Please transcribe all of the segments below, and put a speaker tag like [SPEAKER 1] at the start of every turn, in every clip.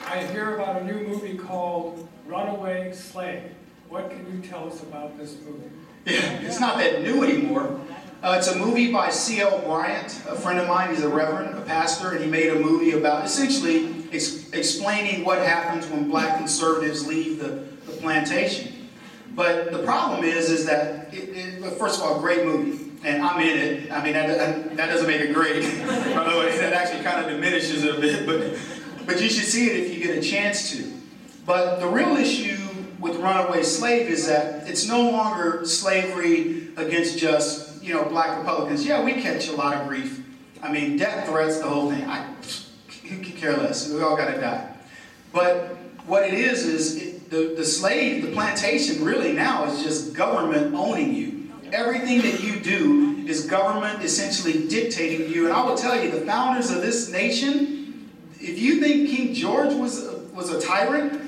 [SPEAKER 1] I hear about a new movie called Runaway Slave. What can you tell us about this movie?
[SPEAKER 2] Yeah, it's not that new anymore. It's a movie by C.L. Bryant, a friend of mine. He's a reverend, a pastor, and he made a movie about essentially explaining what happens when black conservatives leave the plantation. But the problem is that, first of all, great movie. And I'm in it. I mean, that doesn't make it great. By the way, that actually kind of diminishes it a bit. But you should see it if you get a chance to. But the real issue with Runaway Slave is that it's no longer slavery against just, black Republicans. Yeah, we catch a lot of grief. I mean, death threats, the whole thing. Who could care less? We all got to die. But what it is the slave, the plantation really now is just government owning you. Everything that you do is government essentially dictating you. And I will tell you, the founders of this nation, if you think King George was a tyrant,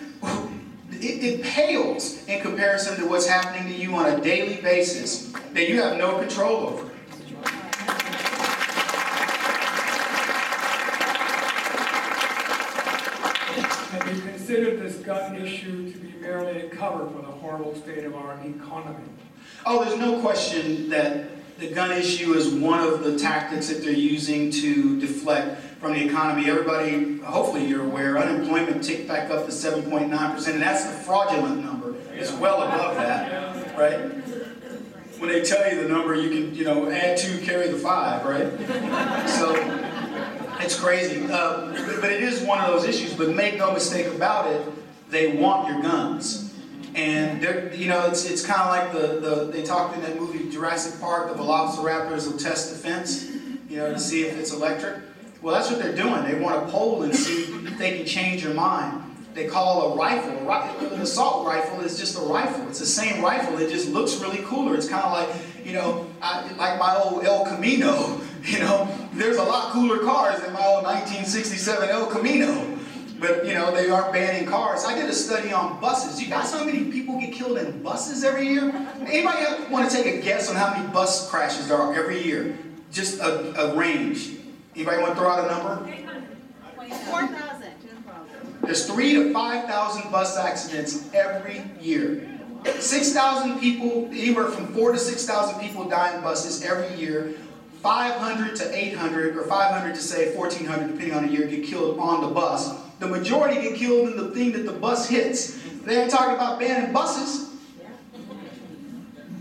[SPEAKER 2] it pales in comparison to what's happening to you on a daily basis that you have no control over.
[SPEAKER 1] Have you considered this gun issue to be merely a cover for the horrible state of our economy?
[SPEAKER 2] Oh, there's no question that the gun issue is one of the tactics that they're using to deflect from the economy. Everybody, hopefully you're aware, unemployment ticked back up to 7.9%, and that's the fraudulent number. It's well above that, right? When they tell you the number, you can, add 2, carry the 5, right? So it's crazy. But it is one of those issues, but make no mistake about it, they want your guns. And it's kind of like they talked in that movie Jurassic Park, the velociraptors will test the fence, to see if it's electric. Well, that's what they're doing. They want to poll and see if they can change your mind. They call a rifle. An assault rifle is just a rifle. It's the same rifle. It just looks really cooler. It's kind of like, like my old El Camino. There's a lot cooler cars than my old 1967 El Camino. But, they aren't banning cars. I did a study on buses. You guys know how many people get killed in buses every year? Anybody want to take a guess on how many bus crashes there are every year? Just a range. Anybody want to throw out a number?
[SPEAKER 3] 4,000.
[SPEAKER 2] There's 3,000 to 5,000 bus accidents every year. 6,000 people, anywhere from 4,000 to 6,000 people die in buses every year. 500 to 800, or 500 to say 1,400, depending on the year, get killed on the bus. The majority get killed in the thing that the bus hits. They ain't talking about banning buses.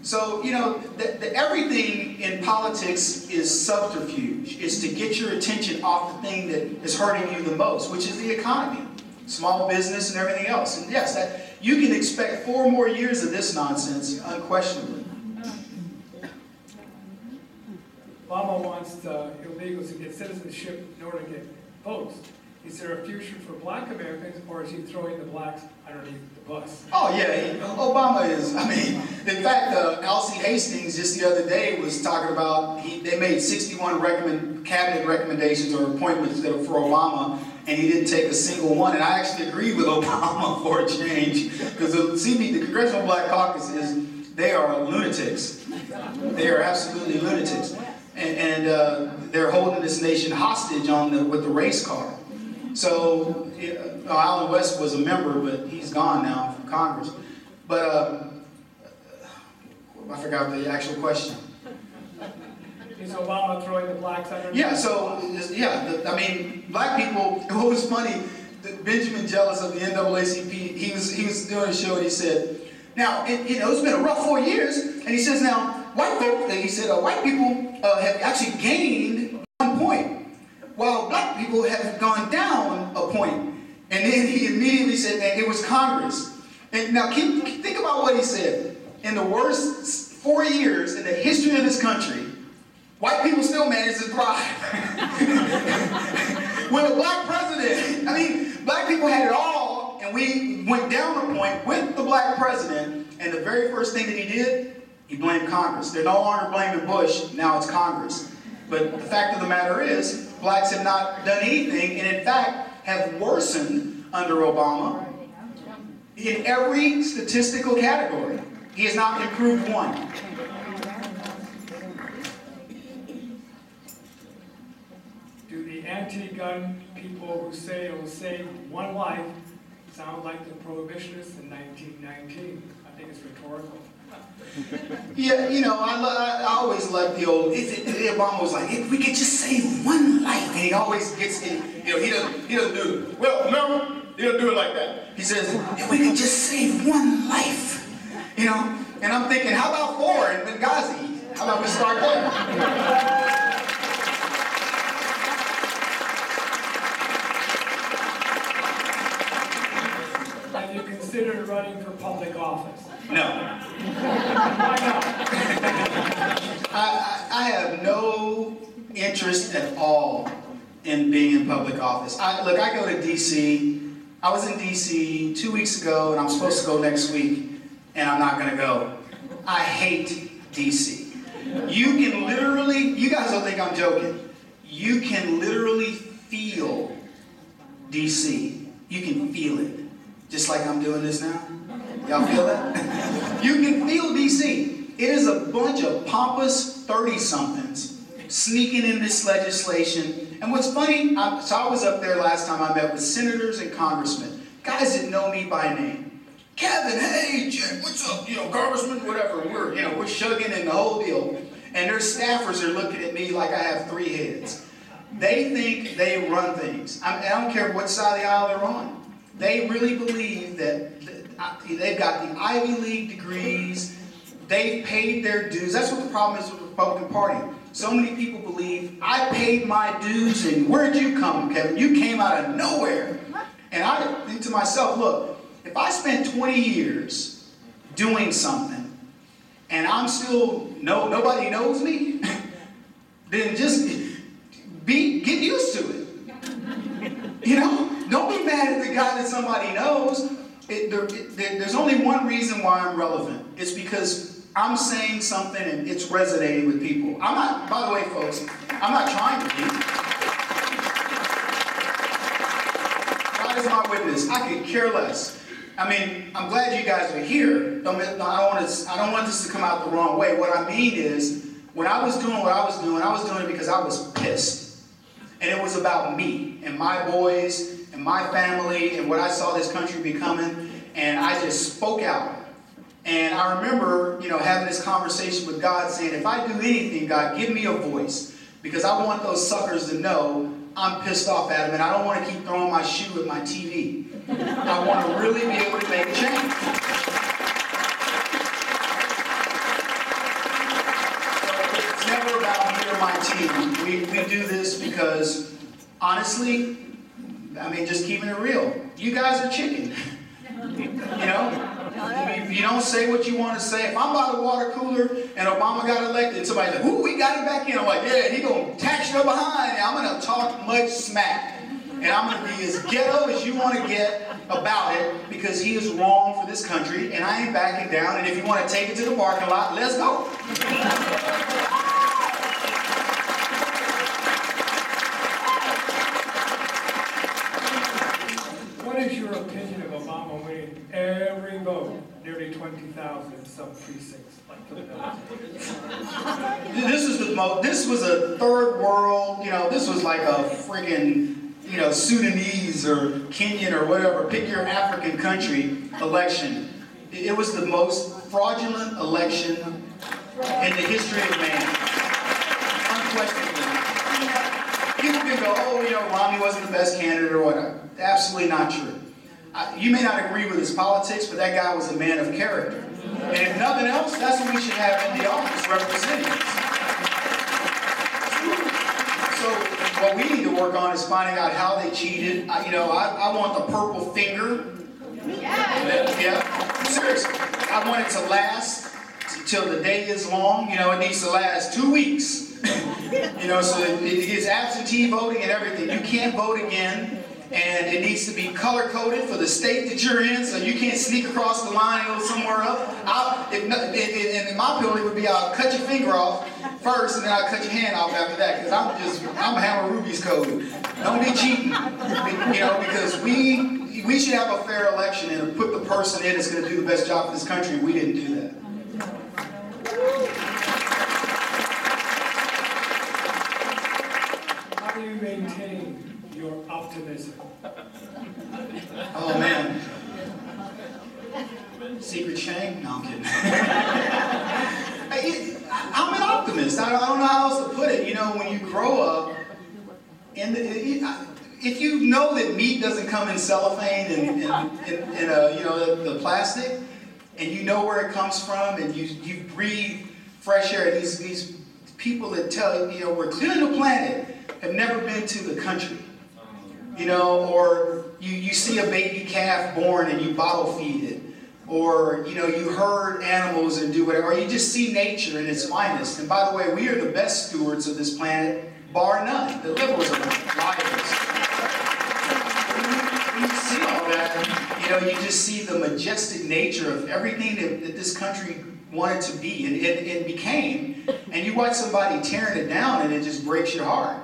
[SPEAKER 2] So, everything in politics is subterfuge. It's to get your attention off the thing that is hurting you the most, which is the economy, small business, and everything else. And yes, you can expect 4 more years of this nonsense, unquestionably.
[SPEAKER 1] Obama wants illegals to get citizenship in order to get votes. Is there a future for black Americans, or is he throwing the blacks underneath the bus?
[SPEAKER 2] Oh, yeah. Obama is. In fact, Alcee Hastings just the other day was talking about, they made 61 cabinet recommendations or appointments for Obama, and he didn't take a single one. And I actually agree with Obama for a change, because the Congressional Black Caucus they are lunatics. They are absolutely lunatics. And they're holding this nation hostage with the race card. So, Alan West was a member, but he's gone now from Congress. But I forgot the actual question.
[SPEAKER 1] Is Obama throwing the blacks under?
[SPEAKER 2] Yeah, black people, it was funny, Benjamin Jealous of the NAACP, he was doing a show and he said, now, it's been a rough 4 years, and he says, now, white people have actually gained 1 point, while black people have gone down a point. And then he immediately said that it was Congress. And now think about what he said. In the worst 4 years in the history of this country, white people still managed to thrive. With a black president. Black people had it all, and we went down a point with the black president, and the very first thing that he did, he blamed Congress. They're no longer blaming Bush, now it's Congress. But the fact of the matter is, blacks have not done anything, and in fact, have worsened under Obama in every statistical category. He has not improved one.
[SPEAKER 1] the anti-gun people who say it will save one life sound like the prohibitionists in 1919. I think it's rhetorical.
[SPEAKER 2] Yeah, you know, I always like the old, Obama was like, if we could just save one life, and he always gets in, you know, he doesn't do it. Well, no, he doesn't do it like that. He says, if we could just save one life, you know, and I'm thinking, how about 4 in Benghazi? How about we start there?
[SPEAKER 1] Have you considered running for public office?
[SPEAKER 2] No.
[SPEAKER 1] Why not?
[SPEAKER 2] I have no interest at all in being in public office. Look, I go to D.C. I was in D.C. 2 weeks ago, and I'm supposed to go next week, and I'm not going to go. I hate D.C. You can literally, you guys don't think I'm joking, you can literally feel D.C. You can feel it. Just like I'm doing this now. Y'all feel that? You can feel D.C. It is a bunch of pompous 30-somethings sneaking in this legislation. And what's funny, so I was up there last time. I met with senators and congressmen, guys that know me by name. Kevin, hey, Jack, what's up? You know, congressman, whatever. We're shugging and the whole deal. And their staffers are looking at me like I have 3 heads. They think they run things. I don't care what side of the aisle they're on. They really believe that they've got the Ivy League degrees, they've paid their dues. That's what the problem is with the Republican Party. So many people believe, I paid my dues, and where'd you come, Kevin? You came out of nowhere. And I think to myself, look, if I spent 20 years doing something, and I'm still, nobody knows me, then just get used to it. You know? Don't be mad at the guy that somebody knows. There's only one reason why I'm relevant. It's because I'm saying something and it's resonating with people. I'm not, by the way, folks, I'm not trying to be. God is my witness. I could care less. I mean, I'm glad you guys are here. I don't want this to come out the wrong way. What I mean is, when I was doing what I was doing it because I was pissed. And it was about me and my boys and my family and what I saw this country becoming, and I just spoke out. And I remember, having this conversation with God saying, if I do anything, God, give me a voice, because I want those suckers to know I'm pissed off at them, and I don't want to keep throwing my shoe at my TV. I want to really be able to make a change. So it's never about me or my team. We do this because, honestly, just keeping it real. You guys are chicken. You don't say what you want to say. If I'm by the water cooler and Obama got elected, somebody's like, ooh, we got him back in. I'm like, yeah, he gonna tax you behind. And I'm gonna talk much smack. And I'm gonna be as ghetto as you want to get about it, because he is wrong for this country, and I ain't backing down. And if you want to take it to the parking lot, let's go.
[SPEAKER 1] What is your opinion of Obama winning every vote, nearly 20,000 sub-precincts like Philadelphia?
[SPEAKER 2] This was a third world, this was like a friggin', Sudanese or Kenyan or whatever, pick your African country election. It was the most fraudulent election in the history of man. Unquestionably. People can go, oh, Romney wasn't the best candidate or whatever. Absolutely not true. You may not agree with his politics, but that guy was a man of character. And if nothing else, that's what we should have in the office, representatives. So what we need to work on is finding out how they cheated. I want the purple finger. Yeah, seriously. I want it to last till the day is long. It needs to last 2 weeks. So it is absentee voting and everything. You can't vote again. And it needs to be color-coded for the state that you're in, so you can't sneak across the line and go somewhere else. And my penalty would be I'll cut your finger off first, and then I'll cut your hand off after that, because I'm Hammurabi's code. Don't be cheating, because we should have a fair election and put the person in that's going to do the best job for this country, and we didn't do that.
[SPEAKER 1] My do you maintain your optimism?
[SPEAKER 2] Oh man. Secret shame? No, I'm kidding. I'm an optimist. I don't know how else to put it. You know, when you grow up, if you know that meat doesn't come in cellophane and you know, the plastic, and you know where it comes from, and you breathe fresh air, these people that tell you, we're clearing the planet have never been to the country. You know, or you see a baby calf born and you bottle feed it. Or, you know, you herd animals and do whatever. Or you just see nature in its finest. And by the way, we are the best stewards of this planet, bar none. The liberals are liars. When you see all that, you know, you just see the majestic nature of everything that this country wanted to be and became. And you watch somebody tearing it down and it just breaks your heart.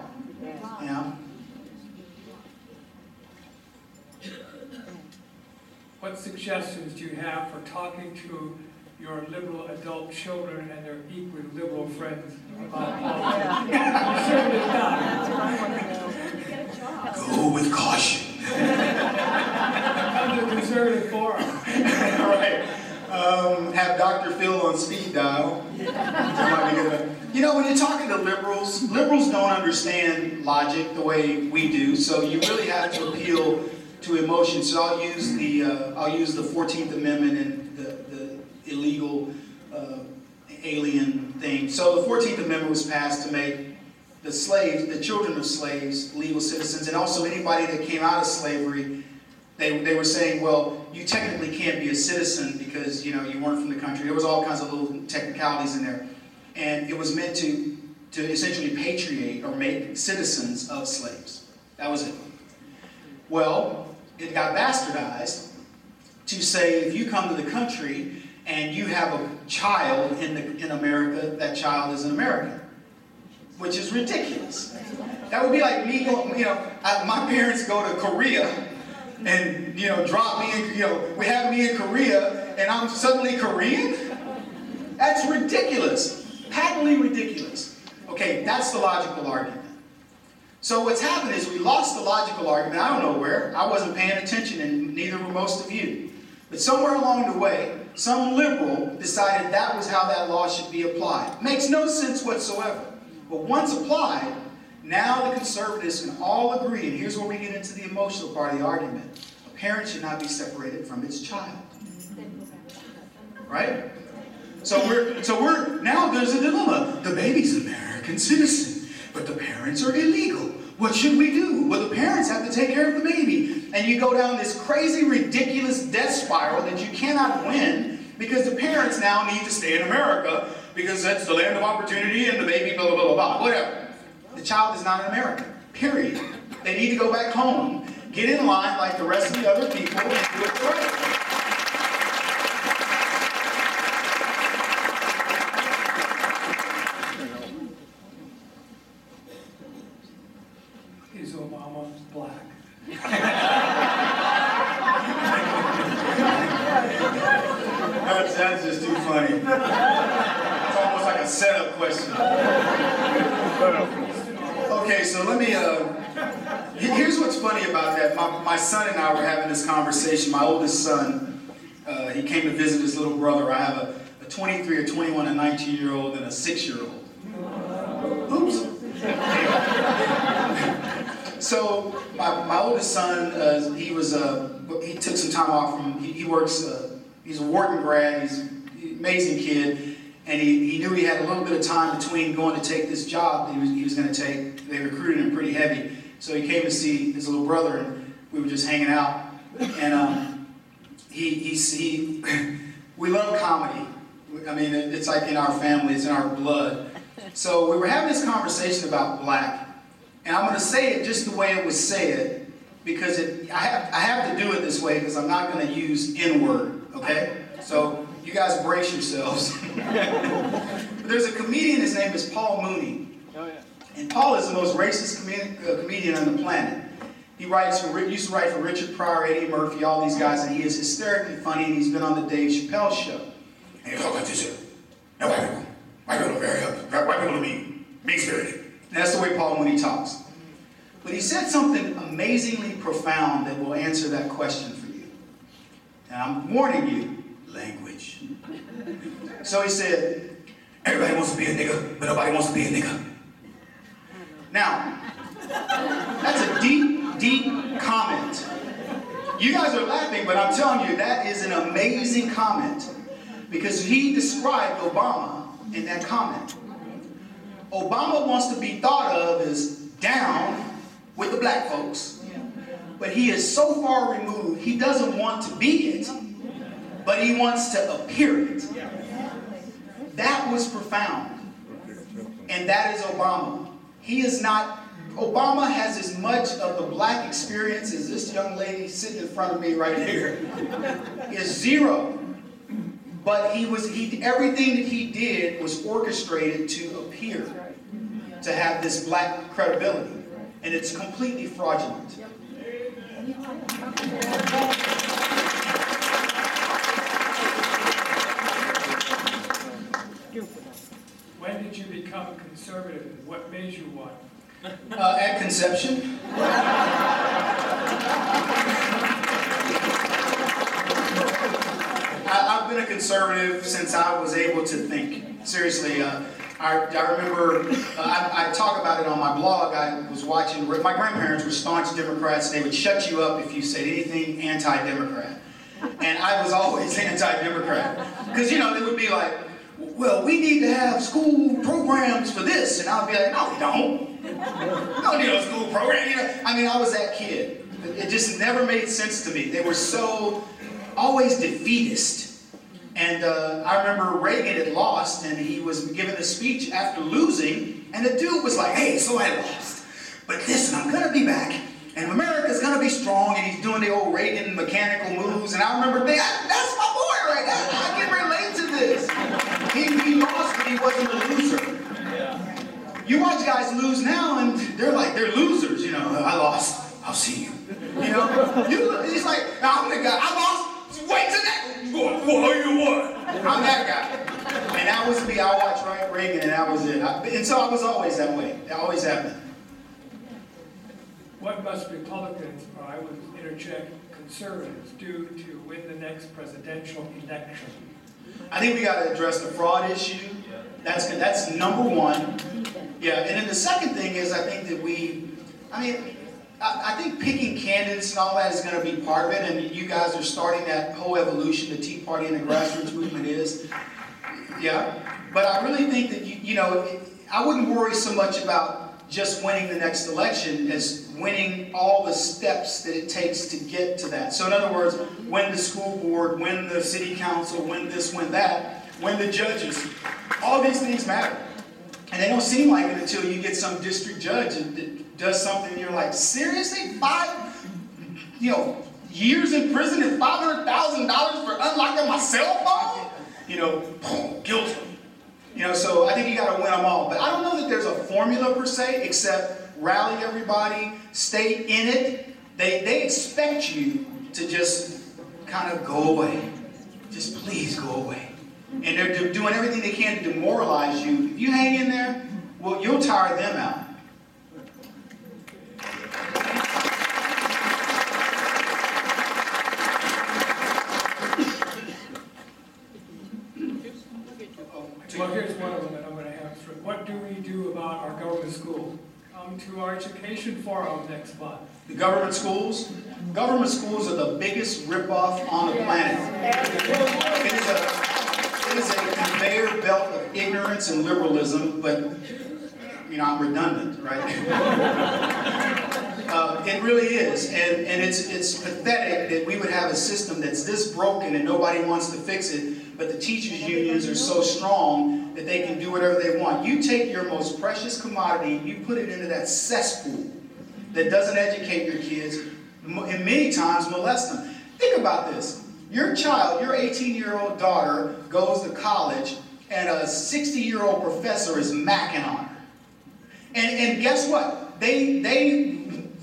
[SPEAKER 2] You know?
[SPEAKER 1] What suggestions do you have for talking to your liberal adult children and their equally liberal friends about politics? You certainly not.
[SPEAKER 2] Go with caution.
[SPEAKER 1] Come to the conservative forum.
[SPEAKER 2] Right. Have Dr. Phil on speed dial. You know, when you're talking to liberals don't understand logic the way we do, so you really have to appeal to emotion. So I'll use the 14th Amendment and the illegal alien thing. So the 14th Amendment was passed to make the slaves, the children of slaves, legal citizens, and also anybody that came out of slavery. They were saying, well, you technically can't be a citizen because, you know, you weren't from the country. There was all kinds of little technicalities in there. And it was meant to essentially patriate or make citizens of slaves. That was it. Well, it got bastardized to say if you come to the country and you have a child in America, that child is an American, which is ridiculous. That would be like me going, you know, my parents go to Korea and, you know, drop me in, you know, we have me in Korea and I'm suddenly Korean? That's ridiculous. Patently ridiculous. Okay, that's the logical argument. So what's happened is we lost the logical argument. I don't know where. I wasn't paying attention, and neither were most of you. But somewhere along the way, some liberal decided that was how that law should be applied. Makes no sense whatsoever. But once applied, now the conservatives can all agree, and here's where we get into the emotional part of the argument. A parent should not be separated from its child. Right? So we're now there's a dilemma. The baby's an American citizen, but the parents are illegal. What should we do? Well, the parents have to take care of the baby. And you go down this crazy, ridiculous death spiral that you cannot win because the parents now need to stay in America because that's the land of opportunity and the baby blah, blah, blah, blah, whatever. The child is not an American, period. They need to go back home, get in line like the rest of the other people, and do it correctly.
[SPEAKER 1] Is Obama black?
[SPEAKER 2] That's just too funny. It's almost like a setup question. Okay, so let me, here's what's funny about that. My son and I were having this conversation. My oldest son, he came to visit his little brother. I have a 23, a 21, a 19-year-old, and a 6-year-old. Oops. So my oldest son, he took some time off from, he works, he's a Wharton grad, he's an amazing kid, and he knew he had a little bit of time between going to take this job that he was going to take. They recruited him pretty heavy. So he came to see his little brother, and we were just hanging out. And we love comedy. I mean, it's like in our family, it's in our blood. So we were having this conversation about black. And I'm going to say it just the way it was said, because I have to do it this way because I'm not going to use N-word, okay? So you guys brace yourselves. But there's a comedian, his name is Paul Mooney. Oh, yeah. And Paul is the most racist comedian on the planet. He used to write for Richard Pryor, Eddie Murphy, all these guys, and he is hysterically funny, and he's been on the Dave Chappelle show. And he talks like this. No, white people are very up. White people are mean-spirited. And that's the way Paul Mooney talks. But he said something amazingly profound that will answer that question for you. And I'm warning you, language. So he said, everybody wants to be a nigga, but nobody wants to be a nigga. Now, that's a deep, deep comment. You guys are laughing, but I'm telling you, that is an amazing comment. Because he described Obama in that comment. Obama wants to be thought of as down with the black folks. But he is so far removed, he doesn't want to be it, but he wants to appear it. That was profound. And that is Obama. He is not, Obama has as much of the black experience as this young lady sitting in front of me right here. Is zero. But everything that he did was orchestrated to appear to have this black credibility. And it's completely fraudulent.
[SPEAKER 1] When did you become conservative and what made you one?
[SPEAKER 2] At conception. I've been a conservative since I was able to think. Seriously, I remember, I talk about it on my blog. I was watching, my grandparents were staunch Democrats. They would shut you up if you said anything anti-Democrat. And I was always anti-Democrat. Because, they would be like, well, we need to have school programs for this. And I would be like, no, we don't. We don't need no school program. I was that kid. It just never made sense to me. They were so always defeatist. And I remember Reagan had lost, and he was giving a speech after losing, and the dude was like, hey, so I lost. But listen, I'm going to be back, and America's going to be strong, and he's doing the old Reagan mechanical moves, and I remember thinking, that's my boy right there. I can relate to this. He lost, but he wasn't a loser. You watch guys lose now, and they're losers. I lost. I'll see you. He's like, I'm the guy. I lost. Wait till that. Well, you won. I'm that guy. And that was me. I watched Reagan, and that was it. And so I was always that way. I always have been.
[SPEAKER 1] What must Republicans, or I would interject conservatives, do to win the next presidential election?
[SPEAKER 2] I think we got to address the fraud issue. That's number one. Yeah, and then the second thing is I think that I think picking candidates and all that is going to be part of it, and you guys are starting that whole evolution the Tea Party and the grassroots movement is. Yeah, but I really think that, I wouldn't worry so much about just winning the next election as winning all the steps that it takes to get to that. So in other words, win the school board, win the city council, win this, win that, win the judges. All these things matter. And they don't seem like it until you get some district judge that does something and you're like, seriously? 5 years in prison and $500,000 for unlocking my cell phone? Guilty. So I think you got to win them all. But I don't know that there's a formula per se, except rally everybody, stay in it. They expect you to just kind of go away. Just please go away. And they're doing everything they can to demoralize you. If you hang in there, well, you'll tire them out.
[SPEAKER 1] Well, here's one of them that I'm going to have. What do we do about our government schools? Come to our education forum next month.
[SPEAKER 2] The government schools? Government schools are the biggest ripoff on the planet. It is a conveyor belt of ignorance and liberalism, but, I'm redundant, right? It really is, and it's pathetic that we would have a system that's this broken and nobody wants to fix it, but the teachers' unions are so strong that they can do whatever they want. You take your most precious commodity and you put it into that cesspool that doesn't educate your kids, and many times molest them. Think about this. Your child, your 18-year-old daughter goes to college and a 60-year-old professor is macking on her. And guess what? They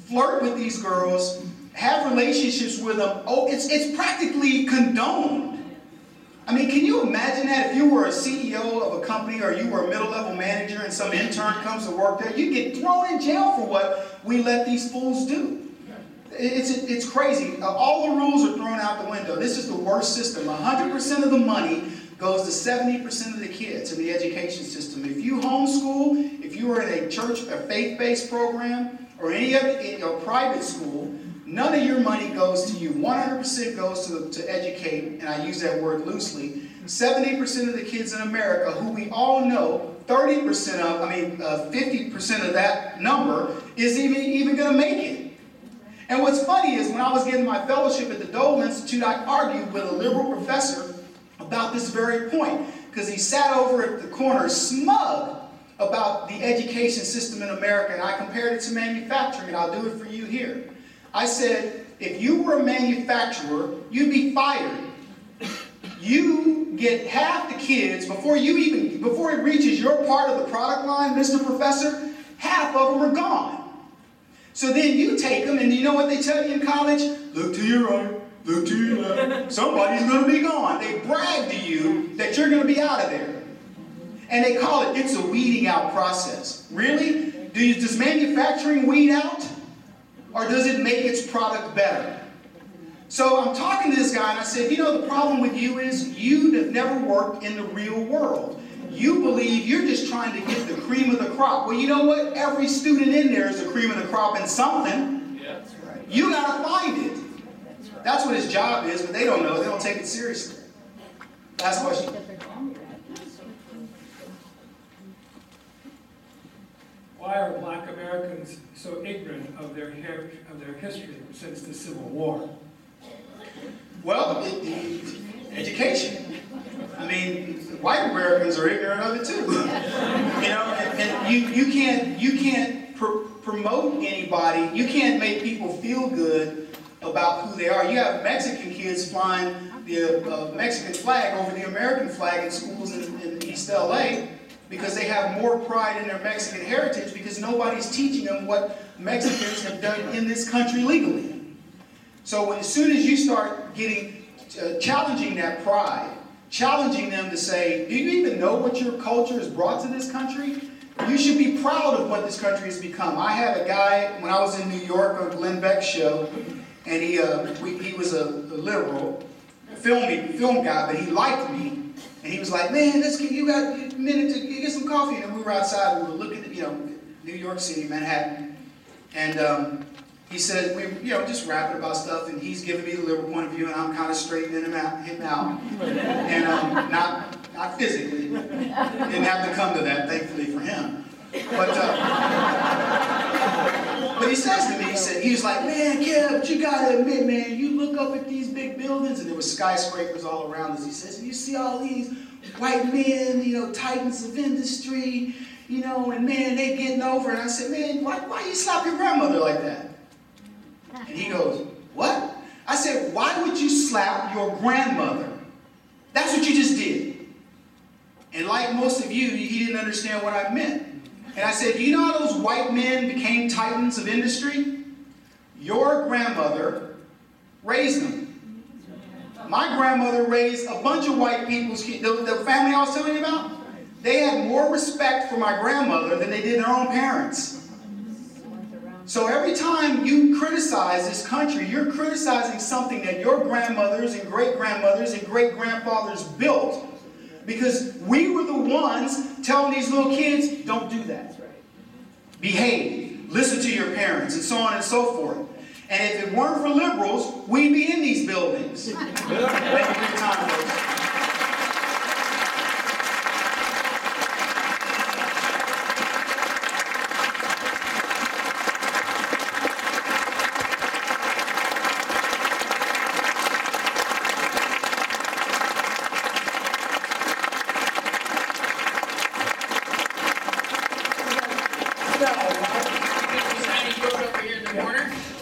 [SPEAKER 2] flirt with these girls, have relationships with them. Oh, it's practically condoned. I mean, can you imagine that if you were a CEO of a company or you were a middle-level manager and some intern comes to work there, you'd get thrown in jail for what we let these fools do. It's crazy. All the rules are thrown out the window. This is the worst system. 100% of the money goes to 70% of the kids in the education system. If you homeschool, if you are in a church, a faith-based program, or any other private school, none of your money goes to you. 100% goes to educate, and I use that word loosely. 70% of the kids in America, who we all know, 50% of that number is even going to make it. And what's funny is when I was getting my fellowship at the Dole Institute, I argued with a liberal professor about this very point, because he sat over at the corner smug about the education system in America, and I compared it to manufacturing, and I'll do it for you here. I said, if you were a manufacturer, you'd be fired. You get half the kids, before it reaches your part of the product line, Mr. Professor, half of them are gone. So then you take them, and you know what they tell you in college? Look to your right, look to your left. Somebody's going to be gone. They brag to you that you're going to be out of there. And they call it's a weeding out process. Really? Does manufacturing weed out? Or does it make its product better? So I'm talking to this guy, and I said, the problem with you is you have never worked in the real world. You believe you're just trying to get the cream of the crop. Well, you know what? Every student in there is the cream of the crop in something. Yeah, that's right. You got to find it. That's what his job is, but they don't know. They don't take it seriously. Last question.
[SPEAKER 1] Why are Black Americans so ignorant of their history since the Civil War?
[SPEAKER 2] Well, education. I mean, white Americans are ignorant of it too. And you can't promote anybody. You can't make people feel good about who they are. You have Mexican kids flying the Mexican flag over the American flag in schools in East LA because they have more pride in their Mexican heritage because nobody's teaching them what Mexicans have done in this country legally. So as soon as you start challenging that pride, challenging them to say, do you even know what your culture has brought to this country? You should be proud of what this country has become. I had a guy, when I was in New York on Glenn Beck's show, and he was a liberal, film guy, but he liked me. And he was like, man, you got a minute to get some coffee. And we were outside, we were looking at, New York City, Manhattan. And he said, we just rapping about stuff, and he's giving me the liberal point of view, and I'm kind of straightening him out. And not physically. Didn't have to come to that, thankfully for him. But he says to me, he was like, man, Kev, you gotta admit, man, you look up at these big buildings, and there were skyscrapers all around us. He says, you see all these white men, titans of industry, and man, they getting over. And I said, man, why you slap your grandmother like that? And he goes, what? I said, why would you slap your grandmother? That's what you just did. And like most of you, he didn't understand what I meant. And I said, you know how those white men became titans of industry? Your grandmother raised them. My grandmother raised a bunch of white people's kids. The family I was telling you about, they had more respect for my grandmother than they did their own parents. So every time you criticize this country, you're criticizing something that your grandmothers and great-grandmothers and great-grandfathers built, because we were the ones telling these little kids, don't do that. Behave, listen to your parents, and so on and so forth. And if it weren't for liberals, we'd be in these buildings. Thank you for your time, folks.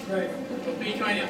[SPEAKER 1] Right.
[SPEAKER 4] Be trying to